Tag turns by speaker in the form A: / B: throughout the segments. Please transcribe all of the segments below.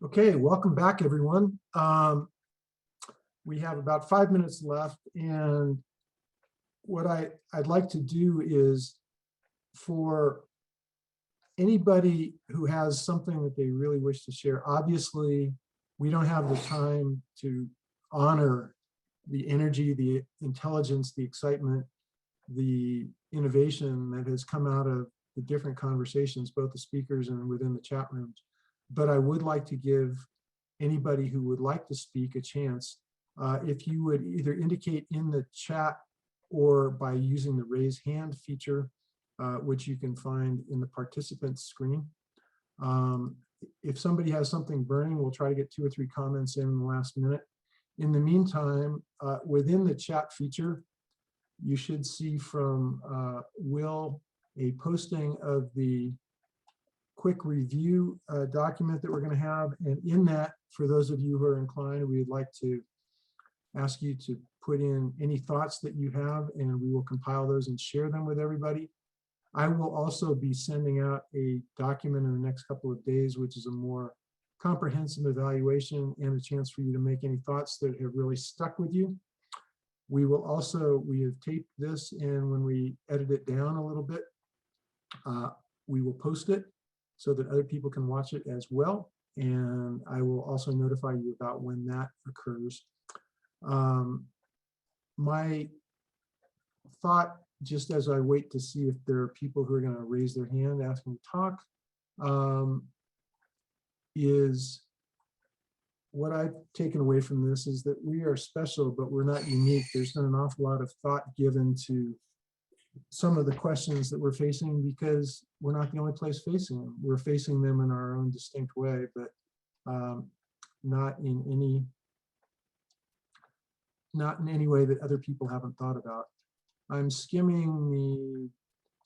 A: Okay, welcome back, everyone. We have about 5 minutes left, and what I'd like to do is for anybody who has something that they really wish to share. Obviously, we don't have the time to honor the energy, the intelligence, the excitement, the innovation that has come out of the different conversations, both the speakers and within the chat rooms. But I would like to give anybody who would like to speak a chance. If you would either indicate in the chat or by using the raise hand feature, which you can find in the participants screen. If somebody has something burning, we'll try to get 2 or 3 comments in the last minute. In the meantime, within the chat feature, you should see from Will a posting of the quick review document that we're going to have. And in that, for those of you who are inclined, we'd like to ask you to put in any thoughts that you have, and we will compile those and share them with everybody. I will also be sending out a document in the next couple of days, which is a more comprehensive evaluation and a chance for you to make any thoughts that have really stuck with you. We have taped this, and when we edit it down a little bit, we will post it so that other people can watch it as well. And I will also notify you about when that occurs. My thought, just as I wait to see if there are people who are going to raise their hand asking to talk, is what I've taken away from this is that we are special, but we're not unique. There's been an awful lot of thought given to some of the questions that we're facing because we're not the only place facing them. We're facing them in our own distinct way, but not in any way that other people haven't thought about. I'm skimming the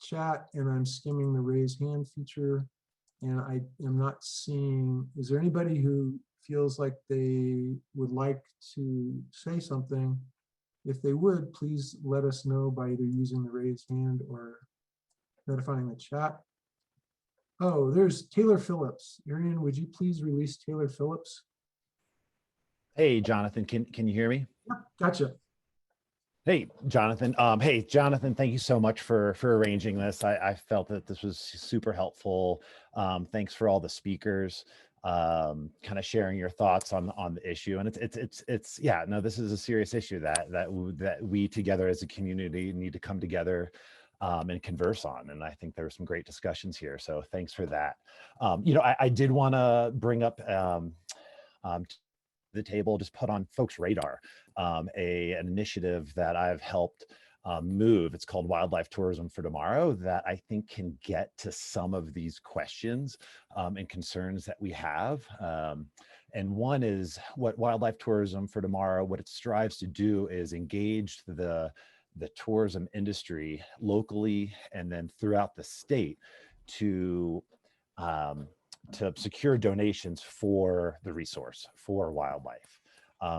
A: chat and I'm skimming the raise hand feature, and I am not seeing, is there anybody who feels like they would like to say something? If they would, please let us know by either using the raise hand or notifying the chat. Oh, there's Taylor Phillips. Arian, would you please release Taylor Phillips?
B: Hey, Jonathan, can you hear me?
A: Yep, gotcha.
B: Hey, Jonathan. Hey, Jonathan, thank you so much for arranging this. I felt that this was super helpful. Thanks for all the speakers, kind of sharing your thoughts on the issue. And it's yeah, no, this is a serious issue that we together as a community need to come together and converse on. And I think there were some great discussions here. So thanks for that. I did want to bring up the table, just put on folks' radar an initiative that I've helped move. It's called Wildlife Tourism for Tomorrow, that I think can get to some of these questions and concerns that we have. And one is what Wildlife Tourism for Tomorrow, what it strives to do is engage the tourism industry locally and then throughout the state to secure donations for the resource, for wildlife.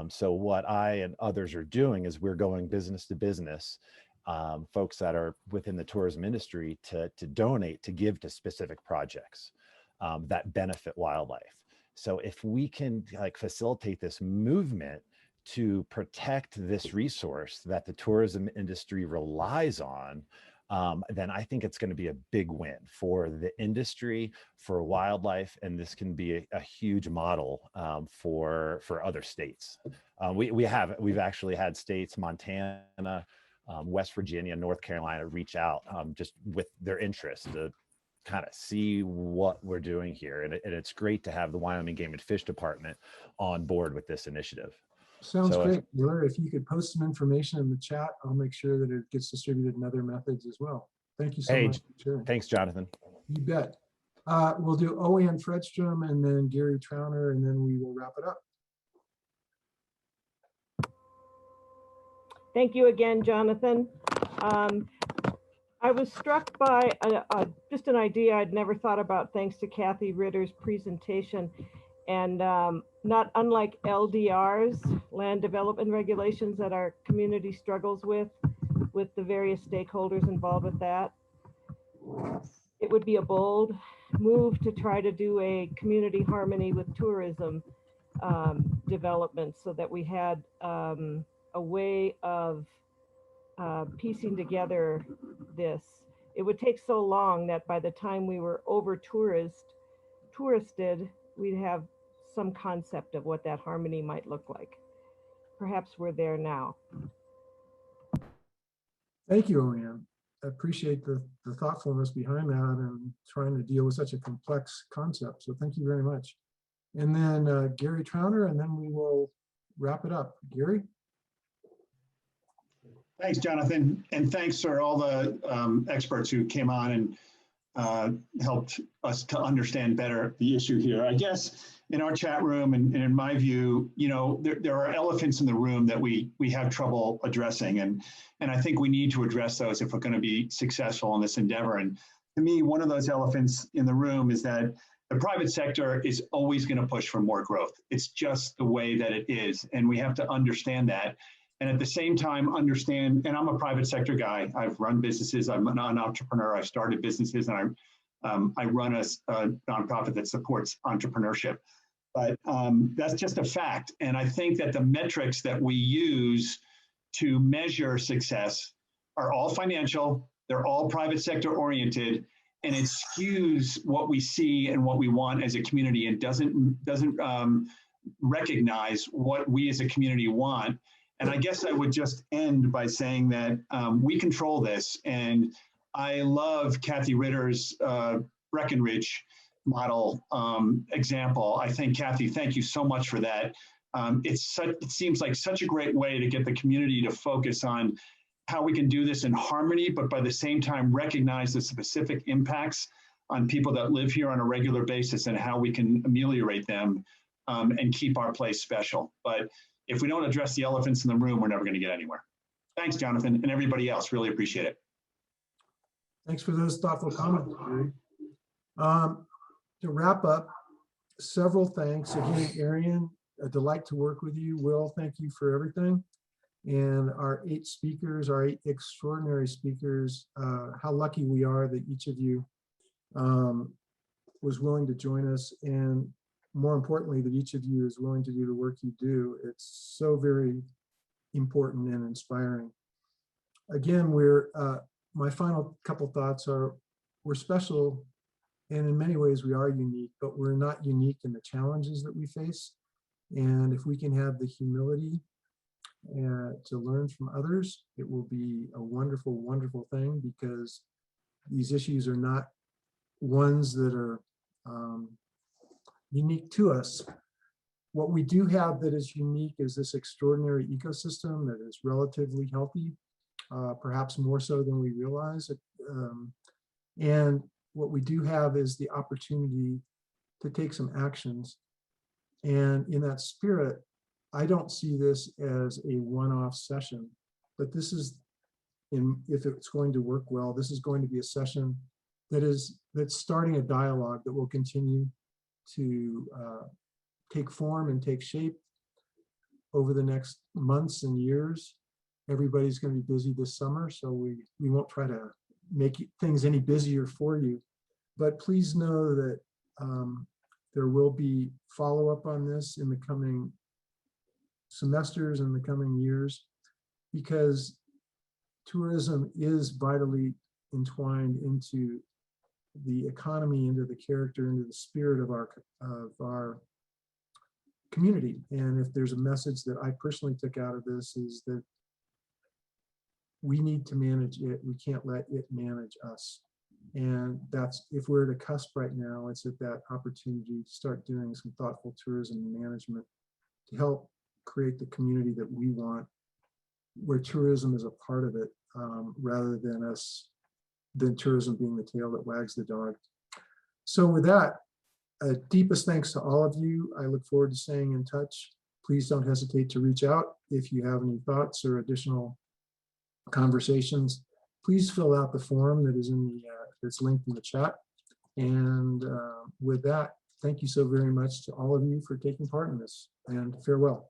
B: So what I and others are doing is we're going business to business, folks that are within the tourism industry to donate, to give to specific projects that benefit wildlife. So if we can facilitate this movement to protect this resource that the tourism industry relies on, then I think it's going to be a big win for the industry, for wildlife, and this can be a huge model for other states. We've actually had states, Montana, West Virginia, North Carolina, reach out just with their interest to kind of see what we're doing here, and it's great to have the Wyoming Game and Fish Department on board with this initiative.
A: Sounds great. If you could post some information in the chat, I'll make sure that it gets distributed in other methods as well. Thank you so much for sharing.
B: Thanks, Jonathan.
A: You bet. We'll do Owen Fredstrom and then Gary Trauner, and then we will wrap it up.
C: Thank you again, Jonathan. I was struck by just an idea I'd never thought about, thanks to Kathy Ritter's presentation. And not unlike LDRs, land development regulations, that our community struggles with the various stakeholders involved with that. It would be a bold move to try to do a community harmony with tourism development, so that we had a way of piecing together this. It would take so long that by the time we were over touristed, we'd have some concept of what that harmony might look like. Perhaps we're there now.
A: Thank you, Leanne. I appreciate the thoughtfulness behind that and trying to deal with such a complex concept. So thank you very much. And then Gary Trauner, and then we will wrap it up. Gary?
D: Thanks, Jonathan. And thanks for all the experts who came on and helped us to understand better the issue here. I guess in our chat room and in my view, you know, there are elephants in the room that we have trouble addressing. And I think we need to address those if we're going to be successful in this endeavor. And to me, one of those elephants in the room is that the private sector is always going to push for more growth. It's just the way that it is. And we have to understand that. And at the same time, understand, and I'm a private sector guy. I've run businesses. I'm an entrepreneur. I've started businesses, and I run a nonprofit that supports entrepreneurship. But that's just a fact. And I think that the metrics that we use to measure success are all financial. They're all private sector oriented, and it skews what we see and what we want as a community, and doesn't recognize what we as a community want. And I guess I would just end by saying that we control this. And I love Kathy Ritter's Breckenridge model example. I think, Kathy, thank you so much for that. It seems like such a great way to get the community to focus on how we can do this in harmony, but by the same time recognize the specific impacts on people that live here on a regular basis and how we can ameliorate them and keep our place special. But if we don't address the elephants in the room, we're never going to get anywhere. Thanks, Jonathan, and everybody else. Really appreciate it.
A: Thanks for those thoughtful comments, Gary. To wrap up, several thanks. Again, Arian, a delight to work with you. Will, thank you for everything. And our 8 speakers, our 8 extraordinary speakers, how lucky we are that each of you was willing to join us, and more importantly, that each of you is willing to do the work you do. It's so very important and inspiring. Again, my final couple thoughts are, we're special, and in many ways we are unique, but we're not unique in the challenges that we face. And if we can have the humility to learn from others, it will be a wonderful, wonderful thing, because these issues are not ones that are unique to us. What we do have that is unique is this extraordinary ecosystem that is relatively healthy, perhaps more so than we realize. And what we do have is the opportunity to take some actions. And in that spirit, I don't see this as a one-off session, but this is, if it's going to work well, this is going to be a session that's starting a dialogue that will continue to take form and take shape over the next months and years. Everybody's going to be busy this summer, so we won't try to make things any busier for you. But please know that there will be follow-up on this in the coming semesters and the coming years, because tourism is vitally entwined into the economy, into the character, into the spirit of our community. And if there's a message that I personally took out of this, is that we need to manage it. We can't let it manage us. And that's, if we're at a cusp right now, it's at that opportunity to start doing some thoughtful tourism management to help create the community that we want, where tourism is a part of it, rather than tourism being the tail that wags the dog. So with that, deepest thanks to all of you. I look forward to staying in touch. Please don't hesitate to reach out if you have any thoughts or additional conversations. Please fill out the form that is in the that's linked in the chat. And with that, thank you so very much to all of you for taking part in this, and farewell.